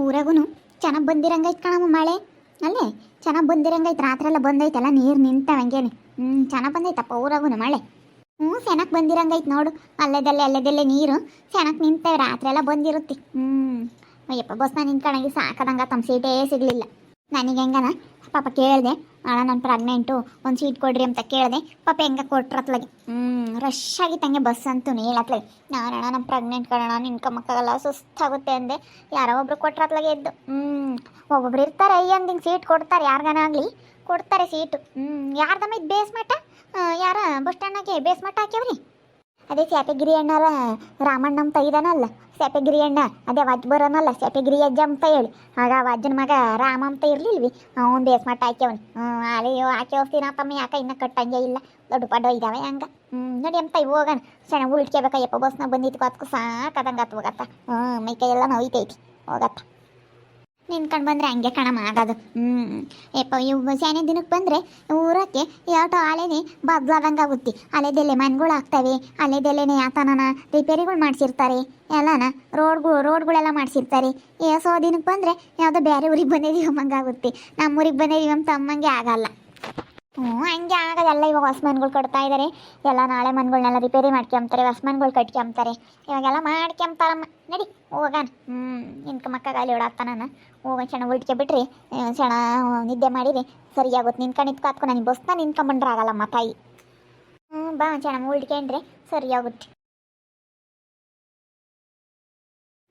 ಊರಾಗೂ ಚೆನ್ನಾಗಿ ಬಂದಿರಂಗೈತೆ ಕಣಮ್ಮ ಮಳೆ. ಅಲ್ಲೇ ಚೆನ್ನಾಗಿ ಬಂದಿರಂಗೈತೆ, ರಾತ್ರಿ ಎಲ್ಲ ಬಂದೈತಲ್ಲ, ನೀರು ನಿಂತವ ಹಂಗೇನೆ. ಚೆನ್ನಾಗಿ ಬಂದೈತಪ್ಪ ಊರಾಗೂ ಮಳೆ. ಚೆನ್ನಾಗಿ ಬಂದಿರಂಗೈತೆ ನೋಡು. ಅಲ್ಲೆದಲ್ಲೇ ನೀರು ಚೆನ್ನಾಗಿ ನಿಂತವೆ, ರಾತ್ರಿ ಎಲ್ಲ ಬಂದಿರುತ್ತೆ. ಅಯ್ಯಪ್ಪ ಬಸ್ನ ನಿಂತ್ಕೊಂಡಾಗಿ ಸಾಕದಂಗ ತಮ್ಮ ಸೀಟೇ ಸಿಗಲಿಲ್ಲ. ನನಗೆ ಹೆಂಗನ ಪಾಪ ಕೇಳಿದೆ, ಅಣ್ಣ ನಾನು ಪ್ರೆಗ್ನೆಂಟು, ಒಂದು ಸೀಟ್ ಕೊಡ್ರಿ ಅಂತ ಕೇಳಿದೆ. ಪಾಪ ಹೆಂಗ ಕೊಟ್ರತ್ಲಾಗೆ. ರಶ್ ಆಗಿತ್ತಂಗೆ ಬಸ್ ಅಂತೂ ಹೇಳತ್ಲಾಗೆ. ನಾನು ಅಣ್ಣ ನಾನು ಪ್ರೆಗ್ನೆಂಟ್ ಕಣಣ್ಣ, ನಿನ್ಕಮ್ಮಕ್ಕಾಗಲ್ಲ, ಸುಸ್ತಾಗುತ್ತೆ ಅಂದೆ. ಯಾರೋ ಒಬ್ರು ಕೊಟ್ರತ್ಲಾಗೆ ಎದ್ದು. ಒಬ್ಬೊಬ್ರು ಇರ್ತಾರೆ ಅಯ್ಯಂದಿಂಗೆ ಸೀಟ್ ಕೊಡ್ತಾರೆ, ಯಾರಿಗಾನಾಗಲಿ ಕೊಡ್ತಾರೆ ಸೀಟು. ಯಾರ್ದಮ್ಮ ಇದು ಬೇಸ್ಮಠ, ಯಾರ ಬಸ್ ಸ್ಟ್ಯಾಂಡಾಗೆ ಬೇಸ್ಮಠ ಹಾಕ್ಯವ್ರಿ. ಅದೇ ಸ್ಯಾಪಗಿರಿ ಅಣ್ಣರ ರಾಮಣ್ಣ ಅಂತ ಇದಾನಲ್ಲ, ಸ್ಯಾಪಗಿರಿ ಅಣ್ಣ, ಅದೇ ವಜ್ಜ ಬರೋನಲ್ಲ ಸ್ಯಾಪಗಿರಿ ಅಜ್ಜ ಅಂತ ಹೇಳಿ. ಆಗ ವಜ್ಜನ ಮಗ ರಾಮ ಅಂತ ಇರಲಿಲ್ವಿ, ಅವ್ನು ಬೇಸ್ಮಟ್ಟ ಹಾಕ್ಯವನು. ಅಯ್ಯೋ ಹಾಕಿ ಹೋಗ್ತೀನಿ ತಮ್ಮ, ಯಾಕೆ ಇನ್ನೂ ಕಟ್ಟಂಗೆ ಇಲ್ಲ, ದೊಡ್ಡ ಪಡ್ಡ ಇದ್ದಾವೆ ಹಂಗೆ. ನೋಡಿ ಅಂತ ಹೋಗೋಣ, ಚೆನ್ನಾಗಿ ಉಳ್ಟ್ಕೋಬೇಕಯ್ಯಪ್ಪ, ಬಸ್ನಾಗ ಬಂದಿತ್ತು ಅದಕ್ಕೂ ಸಾಕದಂಗತ್ತು ಹೋಗತ್ತ. ಮೈ ಕೈ ಎಲ್ಲ ನೋಯ್ತೈತಿ ಹೋಗತ್ತ. ನಿನ್ಕೊಂಡು ಬಂದರೆ ಹಂಗೆ ಕಣಮ್ಮ ಆಗೋದು. ಯಪ್ಪ ಇವು ಶಾನೆ ದಿನಕ್ಕೆ ಬಂದರೆ ಊರಕ್ಕೆ ಯಾವಟೋ ಅಲೆನೇ ಬದಲಾದಂಗೆ ಆಗುತ್ತೆ. ಅಲೆದೆಲೆ ಮನೆಗಳು ಆಗ್ತವೆ, ಅಲೆದೆಲೆನೇ ಯಾತನ ರಿಪೇರಿಗಳು ಮಾಡಿಸಿರ್ತಾರೆ, ಎಲ್ಲನ ರೋಡ್ಗಳೆಲ್ಲ ಮಾಡಿಸಿರ್ತಾರೆ. ಸೊ ದಿನಕ್ಕೆ ಬಂದರೆ ಯಾವುದೋ ಬೇರೆ ಊರಿಗೆ ಬಂದಿದ್ದೀವಿ ಅಮ್ಮಂಗಾಗುತ್ತೆ, ನಮ್ಮ ಊರಿಗೆ ಬಂದಿದ್ದೀವಿ ಅಂತ ಅಮ್ಮಂಗೆ ಆಗಲ್ಲ. ಹಂಗೆ ಆಗೋದಲ್ಲ. ಇವಾಗ ಹೊಸ ಮನೆಗಳು ಕಟ್ತಾ ಇದ್ದಾರೆ, ಎಲ್ಲ ನಾಳೆ ಮನೆಗಳ್ನೆಲ್ಲ ರಿಪೇರಿ ಮಾಡ್ಕೊಂತಾರೆ, ಹೊಸ ಮನೆಗಳು ಕಟ್ಕೊಂತಾರೆ, ಇವಾಗೆಲ್ಲ ಮಾಡ್ಕೊಂತಾರಮ್ಮ. ನಡಿ ಹೋಗೋಣ. ನಿನ್ಕ ಮಕ್ಕ ಗಾಲಿ ಓಡಾಡ್ತಾನ, ಹೋಗೋಣ. ಚೆನ್ನಾಗಿ ಉಳ್ಟ್ಕೆ ಬಿಟ್ರಿ, ಚೆನ್ನಾಗಿ ನಿದ್ದೆ ಮಾಡಿರಿ ಸರಿಯಾಗುತ್ತೆ. ನಿಂತ್ಕೊಂಡು ಕಾತ್ಕೊ, ನನಗೆ ಬಸ್ನ ನಿಂತ್ಕೊಂಬಂಡ್ರೆ ಆಗಲ್ಲಮ್ಮ ತಾಯಿ. ಬಾ ಚೆನ್ನಾಗಿ ಉಳ್ಟ್ಕೊಂಡ್ರೆ ಸರಿಯಾಗುತ್ತೆ.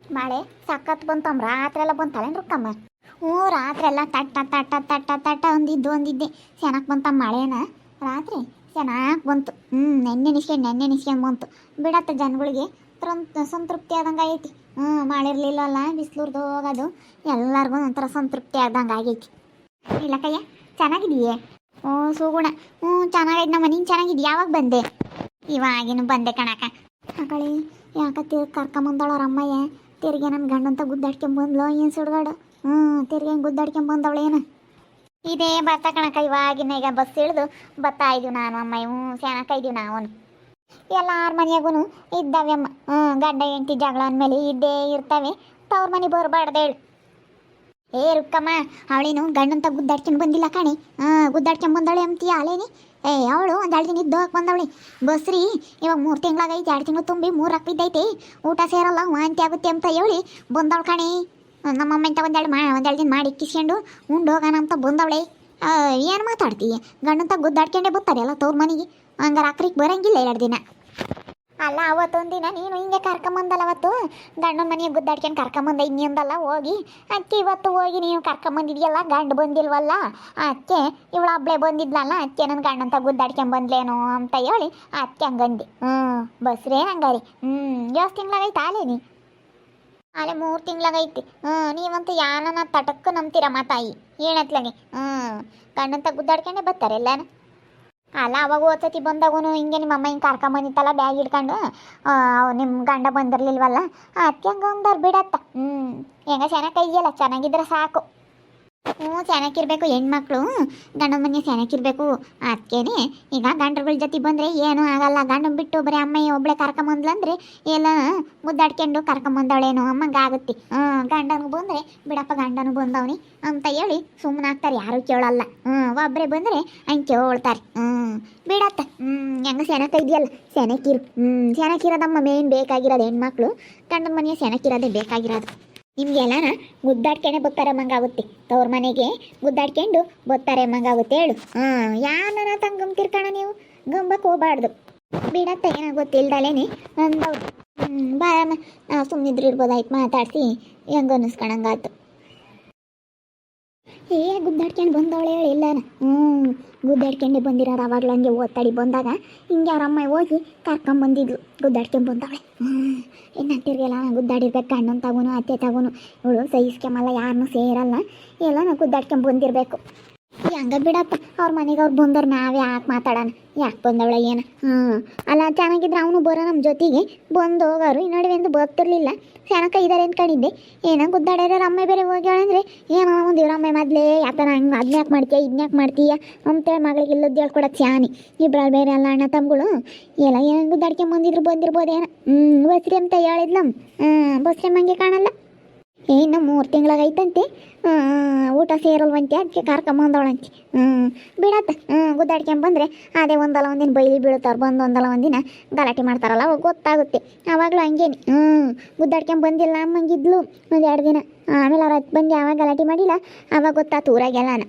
ಮಳೆ ಸಖತ್ ಬಂತಮ್ಮ, ರಾತ್ರಿ ಎಲ್ಲ ಬಂತಲ್ಲೇನು ರುಕ್ಕಮ್ಮ? ರಾತ್ರಿ ಎಲ್ಲ ತಟ್ಟ ಒಂದಿದ್ದೆ ಚೆನ್ನಾಗಿ ಬಂತಮ್ಮ ಮಳೆನ. ರಾತ್ರಿ ಚೆನ್ನಾಗಿ ಬಂತು. ನೆನ್ನೆ ನಿಸ್ಕೊಂಡು ಬಂತು. ಬಿಡತ್ತೆ ಜನಗಳಿಗೆ ಸಂತೃಪ್ತಿ ಆದಂಗೆ ಆಗೈತಿ. ಮಳೆ ಇರಲಿಲ್ಲಲ್ಲ, ಬಿಸಿಲುರ್ದು ಹೋಗೋದು ಎಲ್ಲರಿಗೂ ಒಂಥರ ಸಂತೃಪ್ತಿ ಆದಂಗೆ ಆಗೈತಿ. ಇಲ್ಲ ಕಯ್ಯ, ಚೆನ್ನಾಗಿದೆಯೇ? ಸುಗುಣ ಚೆನ್ನಾಗೈತೆ ನಮ್ಮ. ನೀನು ಚೆನ್ನಾಗಿದ್ದೆ? ಯಾವಾಗ ಬಂದೆ? ಇವಾಗಿನ ಬಂದೆ ಕಣಕ. ಮಕ್ಕಳಿ ಯಾಕೆ ಕರ್ಕೊಂಬಂದವಳ ಅಮ್ಮಯ್ಯ, ತಿರ್ಗಿ ನನ್ನ ಗಂಡಂತ ಗುದ್ದಾಡ್ಕೊಂಬಂದ್ಲು ಏನು ಸುಡ್ಗಾಡು. ತಿರ್ಗಿ ಗುದ್ದಾಡ್ಕೊಂಬಂದವಳೇನು? ಇದೇ ಬರ್ತಾ ಕಣಕ. ಇವಾಗಿನ ಈಗ ಬಸ್ ಇಳಿದು ಬರ್ತಾ ಇದ್ದೀವಿ ನಾನು ಅಮ್ಮ. ಚೆನ್ನಾಕ ಇದ್ದೀವಿ ನಾವು. ಎಲ್ಲಾರ ಮನೆಯಾಗೂ ಇದ್ದಾವೆ ಅಮ್ಮ. ಗಂಡ ಹೆಂಡತಿ ಜಗಳ ಅಂದಮೇಲೆ ಇದ್ದೇ ಇರ್ತವೆ. ತವ್ರ ಮನೆ ಬರಬಾರ್ದು ಹೇಳು. ರುಕ್ಕಮ್ಮ, ಅವಳೇನು ಗಂಡಂತ ಗುದ್ದಾಡ್ಕೊಂಡು ಬಂದಿಲ್ಲ ಕಣೆ. ಗುದ್ದಾಡ್ಕೊಂಬಂದವಳೆ ಅಂತೀಯ ಅಲೇನಿ? ಅವಳು ಒಂದು 2 ದಿನ ಇದ್ದು ಹೋಗಿ ಬಂದವಳೆ. ಬಸ್ರಿ ಇವಾಗ 3 ತಿಂಗಳಾಗೈತೆ, 2 ತಿಂಗಳು ತುಂಬಿ 3 ಹಾಕ್ಬಿದ್ದೈತೆ, ಊಟ ಸೇರಲ್ಲ, ವಾಂತಿ ಆಗುತ್ತೆ ಅಂತ ಹೇಳಿ ಬಂದವಳು ಕಣೆ. ನಮ್ಮಮ್ಮ ಇಂಥ ಒಂದೆರಡು ದಿನ ಮಾಡಿ ಇಕ್ಕಿಸ್ಕೊಂಡು ಉಂಡು ಹೋಗೋಣ ಅಂತ ಬಂದವಳೆ. ಏನು ಮಾತಾಡ್ತೀಯ? ಗಂಡಂತ ಗುದ್ದಾಡ್ಕೊಂಡೇ ಬರ್ತಾರೆ ಎಲ್ಲ ತವ್ರ ಮನೆಗೆ. ಹಂಗಾರೆ ಅಕ್ರಿಗೆ ಬರೋಂಗಿಲ್ಲ 2 ದಿನ. ಅಲ್ಲ ಅವತ್ತೊಂದು ದಿನ ನೀನು ಹಿಂಗೆ ಕರ್ಕೊಂಬಂದಲ್ಲ, ಅವತ್ತು ಗಂಡನ ಮನೆಗೆ ಗುದ್ದಾಡ್ಕೊಂಡು ಕರ್ಕೊಂಬಂದ ಇನ್ನೊಂದಲ್ಲ ಹೋಗಿ. ಅದಕ್ಕೆ ಇವತ್ತು ಹೋಗಿ ನೀನು ಕರ್ಕೊಂಬಂದಿದ್ಯಲ್ಲ, ಗಂಡು ಬಂದಿಲ್ವಲ್ಲ, ಅದಕ್ಕೆ ಇವಳು ಹಬ್ಬಳೆ ಬಂದಿದ್ಲಲ್ಲ, ಅದಕ್ಕೆ ನನ್ನ ಗಂಡಂತ ಗುದ್ದಾಡ್ಕೊಂಬಂದ್ಲೇನೋ ಅಂತ ಹೇಳಿ ಅದಕ್ಕೆ ಹಂಗಂದೆ. ಬಸ್ರೇ ಹಂಗಾರಿ. 8 ತಿಂಗಳಾಗೈತೆ ಆಲೇನಿ? ಅಲ್ಲೇ 3 ತಿಂಗಳಾಗೈತಿ. ನೀವಂತೂ ಯಾರನ್ನ ತಟಕ್ಕೆ ನಂಬ್ತೀರಮ್ಮ ತಾಯಿ ಏನತ್ಲಾಗೆ. ಗಂಡಂತ ಗುದ್ದಾಡ್ಕೊಂಡೆ ಬರ್ತಾರೆ ಎಲ್ಲಾನ. ಅಲ್ಲ ಅವಾಗ ಓದ್ಸತಿ ಬಂದಾಗೂ ಹಿಂಗೆ ನಿಮ್ಮ ಅಮ್ಮ ಹಿಂಗೆ ಕರ್ಕೊಂಬಂದಿತ್ತಲ್ಲ ಬ್ಯಾಗ್ ಹಿಡ್ಕೊಂಡು, ನಿಮ್ಮ ಗಂಡ ಬಂದಿರ್ಲಿಲ್ವಲ್ಲ, ಅದಕ್ಕೆ ಹಂಗೆ ಒಂದಾರು ಬಿಡತ್ತ. ಹೆಂಗ ಚೆನ್ನಾಗಿ ಇದೆಯಲ್ಲ, ಚೆನ್ನಾಗಿದ್ರೆ ಸಾಕು. ಚೆನ್ನಾಗಿರ್ಬೇಕು ಹೆಣ್ಮಕ್ಳು, ಗಂಡನ ಮನೆ ಚೆನ್ನಾಗಿರ್ಬೇಕು. ಅದಕ್ಕೇನೆ ಈಗ ಗಂಡ್ರಗಳ ಜೊತೆ ಬಂದರೆ ಏನೂ ಆಗಲ್ಲ. ಗಂಡನ ಬಿಟ್ಟು ಬರೀ ಅಮ್ಮಯ್ಯ ಒಬ್ಬಳೆ ಕರ್ಕೊಂಬಂದ್ಲಂದ್ರೆ ಎಲ್ಲ ಮುದ್ದಾಡ್ಕೊಂಡು ಕರ್ಕೊಂಬಂದವಳೇನೋ ಅಮ್ಮಂಗೆ ಆಗುತ್ತೆ. ಗಂಡನಿಗೆ ಬಂದರೆ ಬಿಡಪ್ಪ ಗಂಡನು ಬಂದವನಿ ಅಂತ ಹೇಳಿ ಸುಮ್ಮನೆ ಆಗ್ತಾರೆ, ಯಾರೂ ಕೇಳಲ್ಲ. ಒಬ್ಬರೇ ಬಂದರೆ ಹಂಗೆ ಕೇಳ್ತಾರೆ. ಬಿಡತ್ತ. ಹೆಂಗೆ ಸೆನಕ ಇದೆಯಲ್ಲ, ಸೆನಕಿರು. ಸೆನಕಿರೋದಮ್ಮ ಮೇನ್ ಬೇಕಾಗಿರೋದು ಹೆಣ್ಮಕ್ಳು. ಗಂಡನ ಮನೆಯ ಸೆನಕಿರೋದೇ ಬೇಕಾಗಿರೋದು. ನಿಮ್ಗೆಲ್ಲಾನ ಗುದ್ದಾಡ್ಕೊಂಡೆ ಬರ್ತಾರೆ ಮಂಗಾಗುತ್ತೆ, ತವ್ರ ಮನೆಗೆ ಗುದ್ದಾಡ್ಕೊಂಡು ಬರ್ತಾರೆ ಮಂಗಾಗುತ್ತೆ ಹೇಳು. ಯಾರನ್ನ ತಂಗಂತಿರ್ಕಣ ನೀವು, ಗಂಬಕ್ಕೆ ಹೋಗ್ಬಾರ್ದು. ಬಿಡತ್ತ, ಏನಾಗೊತ್ತಿಲ್ದಲೇನೆ ಅಂದವ್ರು. ಬಾರಮ್ಮ, ನಾವು ಸುಮ್ಮನಿದ್ರು ಇರ್ಬೋದಾಯ್ತು, ಮಾತಾಡಿಸಿ ಹೆಂಗೆ ಅನ್ನಿಸ್ಕೊಳಂಗಾಯ್ತು. ಗುದ್ದಾಡ್ಕೊಂಡು ಬಂದವಳೆ ಹೇಳಿ ಎಲ್ಲಾನ. ಗುದ್ದಾಡ್ಕೊಂಡೆ ಬಂದಿರೋರು ಅವಾಗಲೂ ಹಂಗೆ ಓದ್ತಾಡಿ ಬಂದಾಗ ಹಿಂಗೆ ಅವ್ರ ಅಮ್ಮ ಹೋಗಿ ಕರ್ಕೊಂಬಂದಿದ್ಲು, ಗುದ್ದಾಡ್ಕೊಂಡು ಬಂದವಳೆ. ಏನಂತಿರ್ಗೆಲ್ಲ ಗುದ್ದಾಡಿರ್ಬೇಕು, ಗಂಡನ ತಗೋನು ಅತ್ತೆ ತಗೋನು. ಇವಳು ಸಹಿಸ್ಕೊಂಬಲ್ಲ, ಯಾರನ್ನೂ ಸೇರಲ್ಲ, ಎಲ್ಲ ಗುದ್ದಾಡ್ಕೊಂಡು ಬಂದಿರಬೇಕು. ಹಂಗೆ ಬಿಡಪ್ಪ, ಅವ್ರ ಮನೆಗೆ ಅವ್ರು ಬಂದವ್ರು ನಾವೇ ಯಾಕೆ ಮಾತಾಡೋಣ, ಯಾಕೆ ಬಂದವಳ ಏನು. ಅಲ್ಲ ಚೆನ್ನಾಗಿದ್ರೆ ಅವನು ಬರೋ ನಮ್ಮ ಜೊತೆಗೆ ಬಂದು ಹೋಗೋರು. ಈ ನಡುವೆ ಎಂದು ಬರ್ತಿರ್ಲಿಲ್ಲ, ಚೆನ್ನಾಗಿ ಇದ್ದಾರೆ ಅಂದ್ಕೊಂಡಿದ್ದೆ. ಏನೋ ಗುದ್ದಾಡ್ಯಾರ. ಅಮ್ಮ ಬೇರೆ ಹೋಗ್ಯಾಳಂದ್ರೆ ಏನೋ ಒಂದು ಇವ್ರ ಅಮ್ಮ ಮೊದಲೇ ಯಾತನ ಹಂಗೆ ಅದನ್ನ ಯಾಕೆ ಮಾಡ್ತೀಯ ಇದನ್ನ ಯಾಕೆ ಮಾಡ್ತೀಯ ಅಂತೇಳಿ ಮಗಳಿಗೆ ಇಲ್ಲದ್ದು ಹೇಳ್ಕೊಡೋದು ಶಾನಿ. ಇಬ್ಬರಲ್ಲಿ ಬೇರೆ ಎಲ್ಲ ಅಣ್ಣ ತಮ್ಮಗಳು ಎಲ್ಲ ಏನು ಗುದ್ದಾಡ್ಕೊಂಬಂದಿದ್ರು ಬಂದಿರ್ಬೋದೇನೋ. ಬಸ್ರಿ ಅಂತ ಹೇಳಿದ್ಲಮ್ಮ. ಬಸ್ರಿ ಮಂಗೆ ಕಾಣಲ್ಲ. ಇನ್ನು 3 ತಿಂಗಳಾಗೈತಂತೆ. ಊಟ ಸೇರಲ್ವಂತೆ ಅದಕ್ಕೆ ಕರ್ಕೊಂಬಂದವಳಂತೆ. ಬಿಡತ್ತ ಗುದ್ದಾಡ್ಕೊಂಬಂದ್ರೆ ಅದೇ ಒಂದಲ್ಲ ಒಂದಿನ ಬೈಲಿ ಬೀಳ್ತಾರೆ, ಬಂದು ಒಂದಲ್ಲ ಒಂದಿನ ಗಲಾಟೆ ಮಾಡ್ತಾರಲ್ಲ ಅವಾಗ ಗೊತ್ತಾಗುತ್ತೆ. ಆವಾಗಲೂ ಹಂಗೇನೆ ಗುದ್ದಾಡ್ಕೊಂಬಂದಿಲ್ಲ ಅಮ್ಮಂಗಿದ್ಲು ಒಂದು 2 ದಿನ. ಆಮೇಲೆ ಅವ್ರು ಹತ್ತು ಬಂದು ಯಾವಾಗ ಗಲಾಟೆ ಮಾಡಿಲ್ಲ ಆವಾಗ ಗೊತ್ತಾತು ಊರಾಗೆಲ್ಲಾನ.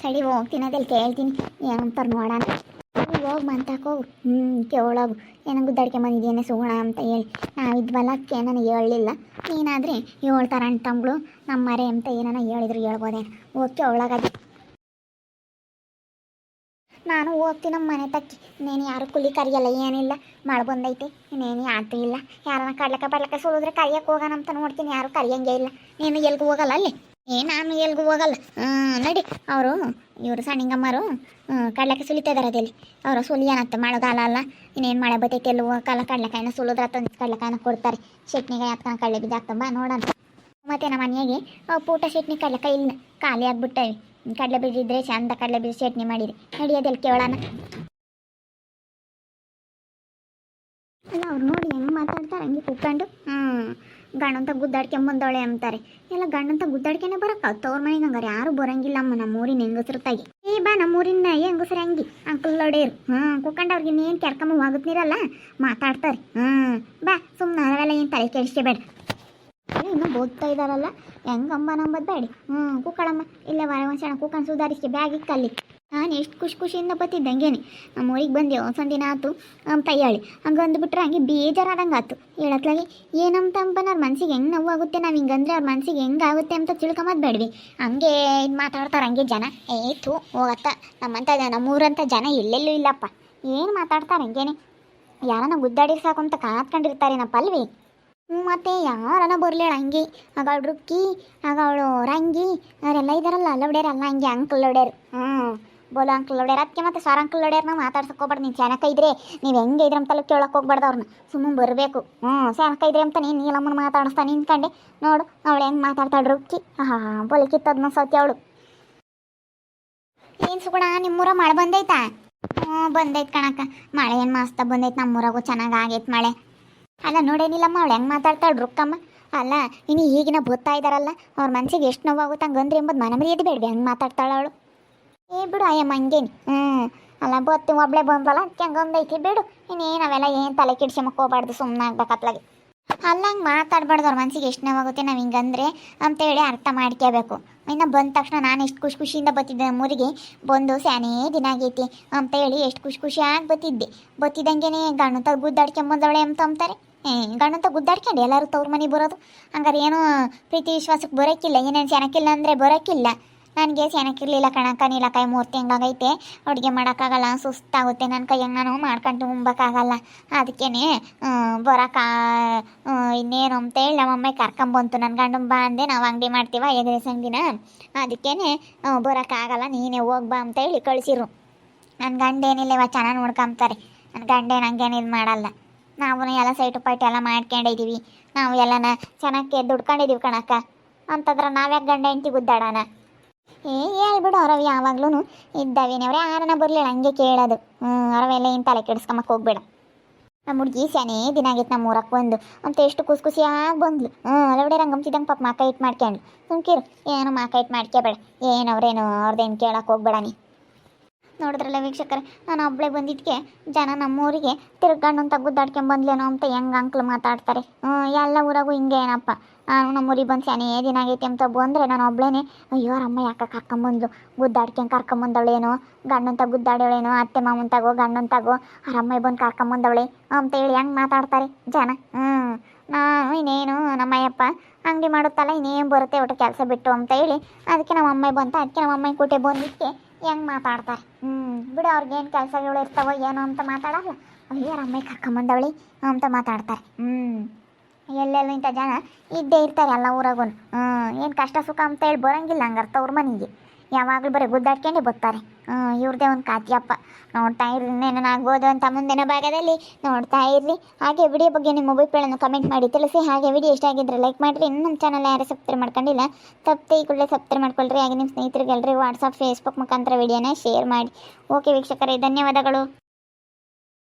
ಸರಿ ಹೋಗ್ತೀನಿ ಅದಲ್ಲಿ ಕೇಳ್ತೀನಿ ಏನಂತಾರೆ ನೋಡೋಣ. ಹೋಗಿ ಮಂತಕ್ಕೆ ಹೋಗು. ಕೇಳೋಗು ಏನೋ ಗುದ್ದಾಡ್ಕೊಂಬಂದಿದ್ದೇನೆ ಸುಗುಣ ಅಂತ ಹೇಳಿ. ನಾವಿದ್ವಲ್ಲ ಅದಕ್ಕೆ ನನಗೆ ಹೇಳಲಿಲ್ಲ. ನೀನಾದರೆ ಹೇಳ್ತಾರೆ ಅಣ್ಣ ತಮ್ಮಗಳು ನಮ್ಮರೆ ಅಂತ ಏನಾನ ಹೇಳಿದ್ರು ಹೇಳ್ಬೋದೇನು. ಓಕೆ ಒಳಗದೆ ನಾನು ಹೋಗ್ತೀನಿ ನಮ್ಮ ಮನೆ ತಕ್ಕಿ. ಇನ್ನೇನು ಯಾರು ಕುಲಿ ಕರಿಯಲ್ಲ ಏನಿಲ್ಲ. ಮಳೆ ಬಂದೈತೆ ಇನ್ನೇನು ಆಟು ಇಲ್ಲ. ಯಾರನ್ನ ಕಡ್ಲಕ್ಕ ಸುಳಿದ್ರೆ ಕರಿಯಕ್ಕೆ ಹೋಗೋಣ ಅಂತ ನೋಡ್ತೀನಿ. ಯಾರು ಕರಿಯಂಗೆ ಇಲ್ಲ. ನೀನು ಎಲ್ಗೂ ಹೋಗಲ್ಲ ಅಲ್ಲಿ? ನಾನು ಎಲ್ಗೂ ಹೋಗಲ್ಲ. ನಡಿ ಅವರು ಇವರು ಸಣ್ಣಿಂಗಮ್ಮರು ಕಡ್ಲಕ್ಕೆ ಸುಲಿತಾ ಇದ್ದಾರೆ ಅದಲ್ಲಿ. ಅವರ ಸುಲಿ ಏನತ್ತೆ ಮಳೆಗಾಲ ಅಲ್ಲ ಇನ್ನೇನು ಮಳೆ ಬತ್ತೈತೆ ಎಲ್ಲಿ ಹೋಗಲ್ಲ. ಕಡ್ಲೆಕಾಯಿನ ಸುಲಿದ್ರೆ ತಂದು ಕಡ್ಲೆಕಾಯಿನ ಕೊಡ್ತಾರೆ. ಚಟ್ನಿಗೆ ಹಾಕ್ಕೊಂಡು ಕಡಲೆ ಬೀಜ ಹಾಕ್ತಂಬ ನೋಡೋಣ. ಮತ್ತು ನಮ್ಮ ಮನೆಯಾಗೆ ಪೂಟ ಚಟ್ನಿ ಕಡಲೆಕಾಯಿ ಇಲ್ಲ, ಖಾಲಿ ಆಗಿಬಿಟ್ಟವೆ. ಕಡಲೆ ಬೀಜ ಇದ್ದರೆ ಚಂದ ಕಡಲೆ ಬೀಜ ಚಟ್ನಿ ಮಾಡಿರಿ ನಡಿಯೋದೆಲ್ಲಿ ಕೇಳೋಣ. ಅಲ್ಲ ಅವ್ರು ನೋಡಿ ಹೆಂಗೆ ಮಾತಾಡ್ತಾರೆ ಹಂಗೆ ಕೂತ್ಕೊಂಡು. ಗಂಡಂತ ಗುದ್ದಾಡ್ಕೊಂಬಂದವಳೆ ಅಂತಾರೆ. ಎಲ್ಲ ಗಂಡಂತ ಗುದ್ದಾಡ್ಕೊಂಡೆ ಬರಕ್ಕ ಅವ್ರ ಮನೆಗೆ ಹಂಗಾರೆ ಯಾರು ಬರೋಂಗಿಲ್ಲ ಅಮ್ಮ ನಮ್ಮೂರಿನ ಹೆಂಗಸ್ರು ತಾಗಿ. ಬಾ ನಮ್ಮೂರಿನ ಹೆಂಗಸ್ರು ಹೆಂಗಿ ಅಂಕಲ್ ಲೋಡೇರು ಕೂತ್ಕೊಂಡು ಅವ್ರಿಗೆ ಇನ್ನೇನು ಕೆರ್ಕೊಂಬ ಹೋಗುತ್ತೀರಲ್ಲ ಮಾತಾಡ್ತಾರೆ. ಬಾ ಸುಮ್ಮನೆ ಅವೆಲ್ಲ ಏನು ತಲೆ ಕೆಡಿಸ್ಕೋಬೇಡ. ಇನ್ನೂ ಓದ್ತಾ ಇದ್ದಾರಲ್ಲ ಹೆಂಗಂಬ ನಂಬದು ಬೇಡಿ. ಕೂಕಳಮ್ಮ ಇಲ್ಲೇ ವಾರವಂಶಣ ಕೂಕೊಂಡು ಸುಧಾರಿಸ್ಕೆ ಬ್ಯಾಗ್ ಇಕ್ಕಲ್ಲಿ. ನಾನು ಎಷ್ಟು ಖುಷಿಯಿಂದ ಬತ್ತಿದ್ದೆ ಹಂಗೇನೆ. ನಮ್ಮ ಊರಿಗೆ ಬಂದೆ ಒಂದು ದಿನ ಆಯ್ತು ಅಂತ ಹೇಳಿ ಹಂಗೆ ಅಂದ್ಬಿಟ್ರೆ ಹಂಗೆ ಬೇಜಾರಾದಂಗೆ ಆಯ್ತು. ಹೇಳತ್ಲಾಗಿ ಏನಂತ ಅವ್ರ ಮನ್ಸಿಗೆ ಹೆಂಗೆ ನೋವಾಗುತ್ತೆ, ನಾವು ಹಿಂಗಂದ್ರೆ ಅವ್ರ ಮನ್ಸಿಗೆ ಹೆಂಗೆ ಆಗುತ್ತೆ ಅಂತ ತಿಳ್ಕೊಂಬದು ಬೇಡ್ವಿ. ಹಂಗೆ ಇದು ಮಾತಾಡ್ತಾರೆ ಹಂಗೆ ಜನ. ಏತು ಹೋಗತ್ತ ನಮ್ಮೂರಂಥ ಜನ ಎಲ್ಲೆಲ್ಲೂ ಇಲ್ಲಪ್ಪ. ಏನು ಮಾತಾಡ್ತಾರೆ ಹಂಗೇನೆ. ಯಾರನ್ನ ಗುದ್ದಾಡಿ ಸಾಕು ಅಂತ ಕಾತ್ಕೊಂಡಿರ್ತಾರೇನಪ್ಪ ಅಲ್ವಿ. ಮತ್ತು ಯಾರನ್ನ ಬರಲಿಲ್ಲ ಹಂಗೆ. ಆಗ ಅವಳು ರುಕ್ಕಿ, ಆಗ ಅವಳು ರಂಗಿ ಅವರೆಲ್ಲ ಇದ್ದಾರಲ್ಲ ಲವಡ್ಯಾರಲ್ಲ ಹಂಗೆ ಅಂಕಲ್ ಲವಡ್ಯಾರು. ಬೋಲೋ ಅಂಕಲ್ ಲವಡ್ಯಾರ ಅದಕ್ಕೆ ಮತ್ತೆ ಸಾರ್ ಅಂಕಲ್ ಲವಡ್ಯಾರನ್ನ ಮಾತಾಡ್ಸಕ್ಕೆ ಹೋಗ್ಬಾರ್ದು. ನೀನು ಚೆನ್ನಾಗಿ ಇದ್ರೆ ನೀವು ಹೆಂಗೆ ಇದ್ರೆ ಅಂತಲ್ಲ ಕೇಳಕ್ಕೆ ಹೋಗ್ಬಾರ್ದು ಅವ್ರನ್ನ. ಸುಮ್ಮನೆ ಬರಬೇಕು. ಚೆನ್ನಾಗಿ ಇದ್ರೆ ಅಂತ ನೀನು ನೀಲಮ್ಮನ ಮಾತಾಡಿಸ್ತಾ ನಿಂತ್ಕೊಂಡೆ ನೋಡು ಅವಳು ಹೆಂಗೆ ಮಾತಾಡ್ತಾಳು ರುಕ್ಕಿ. ಬೋಲಿ ಕಿತ್ತದ್ನ ಸತ್ಯ ಅವಳು. ಏನು ಸುಗುಣ ನಿಮ್ಮೂರ ಮಳೆ ಬಂದೈತಾ? ಬಂದೈತೆ ಕಣಕ್ಕ ಮಳೆ. ಏನು ಮಸ್ತ ಬಂದೈತೆ ನಮ್ಮೂರಾಗೂ ಚೆನ್ನಾಗಿ ಆಗೈತೆ ಮಳೆ. ಅಲ್ಲ ನೋಡೇನಿಲ್ಲಮ್ಮ ಅವಳು ಹೆಂಗೆ ಮಾತಾಡ್ತಾಳು ರುಕ್ಕಮ್ಮ. ಅಲ್ಲ ಇನ್ನು ಈಗಿನ ಗೊತ್ತಾ ಇದ್ದಾರಲ್ಲ ಅವ್ರ ಮನಸ್ಸಿಗೆ ಎಷ್ಟು ನೋವಾಗುತ್ತೆ ಹಂಗಂದ್ರೆ ಎಂಬುದು ಮನಮರಿಯದು ಬೇಡವೆ ಹೆಂಗೆ ಮಾತಾಡ್ತಾಳೆ ಅವಳು. ಬಿಡು ಅಯ್ಯಮ್ಮ ಹಂಗೇನು. ಅಲ್ಲ ಬತ್ತು ಒಬ್ಳೆ ಬಂದಲ್ಲ ಅದಕ್ಕೆ ಹಂಗಂದೈತಿ ಬಿಡು. ಇನ್ನೇನು ಅವೆಲ್ಲ ಏನು ತಲೆ ಕೆಡ್ಸ್ಕೊಂಬಕ್ಕೆ ಹೋಗ್ಬಾರ್ದು, ಸುಮ್ಮನೆ ಆಗ್ಬೇಕತ್ಲಾಗೆ. ಅಲ್ಲ ಹಂಗೆ ಮಾತಾಡ್ಬಾರ್ದು. ಅವ್ರ ಮನಸ್ಸಿಗೆ ಎಷ್ಟು ನೋವಾಗುತ್ತೆ ನಾವು ಹಿಂಗಂದ್ರೆ ಅಂತೇಳಿ ಅರ್ಥ ಮಾಡ್ಕೋಬೇಕು. ಇನ್ನು ಬಂದ ತಕ್ಷಣ ನಾನು ಎಷ್ಟು ಖುಷಿಯಿಂದ ಬತ್ತಿದ್ದೆ ನಮ್ಮೂರಿಗೆ. ಬಂದು ಸ್ಯಾನೇ ದಿನ ಆಗೈತಿ ಅಂತೇಳಿ ಎಷ್ಟು ಖುಷಿಯಾಗಿ ಬತ್ತಿದ್ದಂಗೆ ಗಂಡಂತ ಗುದ್ದಾಡ್ಕೊಂಬಂದವಳೆ ಅಂತ ಅಂತಾರೆ. ಗಂಡಂತ ಗುದ್ದಾಡ್ಕೊಂಡು ಎಲ್ಲರೂ ತವ್ರ ಮನೆಗೆ ಬರೋದು. ಹಂಗಾರೆ ಏನೋ ಪ್ರೀತಿ ವಿಶ್ವಾಸಕ್ಕೆ ಬರೋಕ್ಕಿಲ್ಲ. ಏನೇನು ಚೆನ್ನಾಗಿಲ್ಲ ಅಂದರೆ ಬರೋಕ್ಕಿಲ್ಲ. ನನಗೆ ಚೆನ್ನಾಗಿರಲಿಲ್ಲ ಕಣಕ್ಕ. ನೀಲಕಾಯಿ 3 ತಿಂಗಳಾಗೈತೆ ಅಡುಗೆ ಮಾಡೋಕ್ಕಾಗಲ್ಲ, ಸುಸ್ತಾಗುತ್ತೆ ನನ್ನ ಕೈ. ಹೆಂಗೆ ನಾನು ಮಾಡ್ಕೊಂಡು ಉಂಬಕ್ಕಾಗಲ್ಲ. ಅದಕ್ಕೇ ಬರೋಕ್ಕ ಇನ್ನೇನು ಅಂತೇಳಿ ನಮ್ಮಮ್ಮ ಕರ್ಕೊಂಬಂತು. ನನ್ನ ಗಂಡನ ಬಾ ಅಂದೆ. ನಾವು ಅಂಗಡಿ ಮಾಡ್ತೀವ ಎಗ್ರೆಸ್ ಅಂಗಡಿನ. ಅದಕ್ಕೇ ಬರೋಕ್ಕಾಗಲ್ಲ ನೀನೇ ಹೋಗ್ಬಾ ಅಂತೇಳಿ ಕಳಿಸಿರು. ನನ್ನ ಗಂಡ ಏನಿಲ್ಲ ಇವಾಗ ಚೆನ್ನಾಗಿ ನೋಡ್ಕೊಂತಾರೆ. ನನ್ನ ಗಂಡ ಏನು ಹಂಗೇನು ಇದು ಮಾಡಲ್ಲ. ನಾವು ಎಲ್ಲ ಸೈಟು ಪೈಟು ಎಲ್ಲ ಮಾಡ್ಕೊಂಡಿದ್ದೀವಿ. ನಾವು ಎಲ್ಲನ ಚೆನ್ನಾಗಿ ದುಡ್ಕೊಂಡಿದ್ದೀವಿ ಕಣಕ್ಕ. ಅಂತಂದ್ರೆ ನಾವ್ಯಾಕೆ ಗಂಡ ಹೆಂಡತಿ ಗುದ್ದಾಡೋಣ? ಹೇಳ್ಬಿಡು ಅವ್ರವ್ ಯಾವಾಗ್ಲೂ ಇದ್ದಾವೇನವ್ರೆ ಯಾರನ್ನ ಬರಲಿಲ್ಲ ಹಂಗೆ ಕೇಳೋದು. ಅವ್ರವೆಲ್ಲ ಏನು ತಲೆ ಕೆಡಿಸ್ಕೊಂಬಕ್ಕೆ ಹೋಗ್ಬೇಡ. ನಮ್ಮ ಹುಡುಗಿ ಸ್ಯಾನೇ ದಿನ ಆಗೈತೆ ನಮ್ಮ ಊರಕ್ಕೆ ಬಂದು ಅಂತ ಎಷ್ಟು ಖುಷಿಯಾಗಿ ಬಂದ್ಲು. ಅಲ್ಲವಡೆ ರಂಗಂತಿದ್ದಂಗೆ ಪಾಪ ಮಾಕ ಇಟ್ಟು ಮಾಡ್ಕೊಂಡು ಸುಮ್ಕಿರು. ಏನು ಮಾಕ ಇಟ್ಟು ಮಾಡ್ಕೋಬೇಡ. ಏನವ್ರೇನು ಅವ್ರದ್ದೇನು ಕೇಳಕ್ಕೆ ಹೋಗ್ಬೇಡ ನೀ. ನೋಡಿದ್ರಲ್ಲ ವೀಕ್ಷಕರೇ, ನಾನು ಒಬ್ಬಳೇ ಬಂದಿದ್ದಕ್ಕೆ ಜನ ನಮ್ಮೂರಿಗೆ ತಿರ್ಗಣ್ಣು ಅಂತ ಗುದ್ದಾಡ್ಕೊಂಬಂದ್ಲೇನೋ ಅಂತ ಹೆಂಗೆ ಅಂಕ್ಲು ಮಾತಾಡ್ತಾರೆ. ಎಲ್ಲ ಊರಾಗೂ ಹಿಂಗೆ ಏನಪ್ಪ. ನಾನು ನಮ್ಮೂರಿಗೆ ಬಂದು ಸ್ಯಾನೇ ದಿನ ಆಗೈತೆ ಅಂತ ಬಂದರೆ ನಾನು ಒಬ್ಬಳೇ ಅಯ್ಯೋ ಅಮ್ಮ ಯಾಕೆ ಕರ್ಕೊಂಬಂದ್ಲು, ಗುದ್ದಾಡ್ಕೊಂಡು ಕರ್ಕೊಂಬಂದವಳೇನೋ, ಗಂಡಂತ ಗುದ್ದಾಡೋಳೇನೋ, ಅತ್ತೆ ಮಾಮಂತಾಗೋ ಗಂಡಂತಾಗೋ ಅಮ್ಮ ಬಂದು ಕರ್ಕೊಂಬಂದವಳೆ ಅಂತೇಳಿ ಹೆಂಗೆ ಮಾತಾಡ್ತಾರೆ ಜನ. ನಾನು ಇನ್ನೇನು ನಮ್ಮಯ್ಯಪ್ಪ ಅಂಗಡಿ ಮಾಡುತ್ತಲ್ಲ ಇನ್ನೇನು ಬರುತ್ತೆ ಒಟ್ಟು ಕೆಲಸ ಬಿಟ್ಟು ಅಂತ ಹೇಳಿ ಅದಕ್ಕೆ ನಮ್ಮ ಅಮ್ಮ ಬಂತ. ಅದಕ್ಕೆ ನಮ್ಮ ಅಮ್ಮ ಕೂಟೆ ಬಂದಿದ್ದಕ್ಕೆ ಹೆಂಗೆ ಮಾತಾಡ್ತಾರೆ. ಬಿಡು ಅವ್ರಿಗೇನು ಕೆಲಸಗಳು ಇರ್ತಾವೋ ಏನೋ ಅಂತ ಮಾತಾಡಲ್ಲ. ಅಯ್ಯೋ ಅಮ್ಮ ಕರ್ಕೊಂಬಂದವಳಿ ಅಂತ ಮಾತಾಡ್ತಾರೆ. ಎಲ್ಲೆಲ್ಲ ಇಂಥ ಜನ ಇದ್ದೇ ಇರ್ತಾರೆ ಎಲ್ಲ ಊರಾಗೂ. ಏನು ಕಷ್ಟ ಸುಖ ಅಂತೇಳಿ ಬರೋಂಗಿಲ್ಲ ಹಂಗಾರೆ ತವ್ರ ಮನೆಗೆ. ಯಾವಾಗಲೂ ಬರೀ ಗುದ್ದಾಡ್ಕೊಂಡೇ ಬರ್ತಾರೆ. ಇವ್ರದೇ ಒಂದು ಕಾತಿಯಪ್ಪ. ನೋಡ್ತಾ ಇರ್ರಿ ಇನ್ನೇನು ಆಗ್ಬೋದು ಅಂತ ಮುಂದಿನ ಭಾಗದಲ್ಲಿ ನೋಡ್ತಾ ಇರ್ರಿ. ಹಾಗೆ ವಿಡಿಯೋ ಬಗ್ಗೆ ನಿಮ್ಮ ಅಭಿಪ್ರಾಯವನ್ನು ಕಮೆಂಟ್ ಮಾಡಿ ತಿಳಿಸಿ. ಹಾಗೆ ವಿಡಿಯೋ ಇಷ್ಟ ಆಗಿದ್ರೆ ಲೈಕ್ ಮಾಡಿರಿ. ಇನ್ನು ನಮ್ಮ ಚಾನಲ್ ಯಾರು ಸಬ್ಸ್ಕ್ರೈಬ್ ಮಾಡ್ಕೊಂಡಿಲ್ಲ ತಪ್ಪದೆ ಈ ಕೂಡಲೇ ಸಬ್ಸ್ಕ್ರೈಬ್ ಮಾಡ್ಕೊಳ್ರಿ. ಹಾಗೆ ನಿಮ್ಮ ಸ್ನೇಹಿತರಿಗೆಲ್ಲರಿಗೂ ವಾಟ್ಸಪ್ ಫೇಸ್ಬುಕ್ ಮುಖಾಂತರ ವಿಡಿಯೋನ ಶೇರ್ ಮಾಡಿ. ಓಕೆ ವೀಕ್ಷಕರೇ, ಧನ್ಯವಾದಗಳು.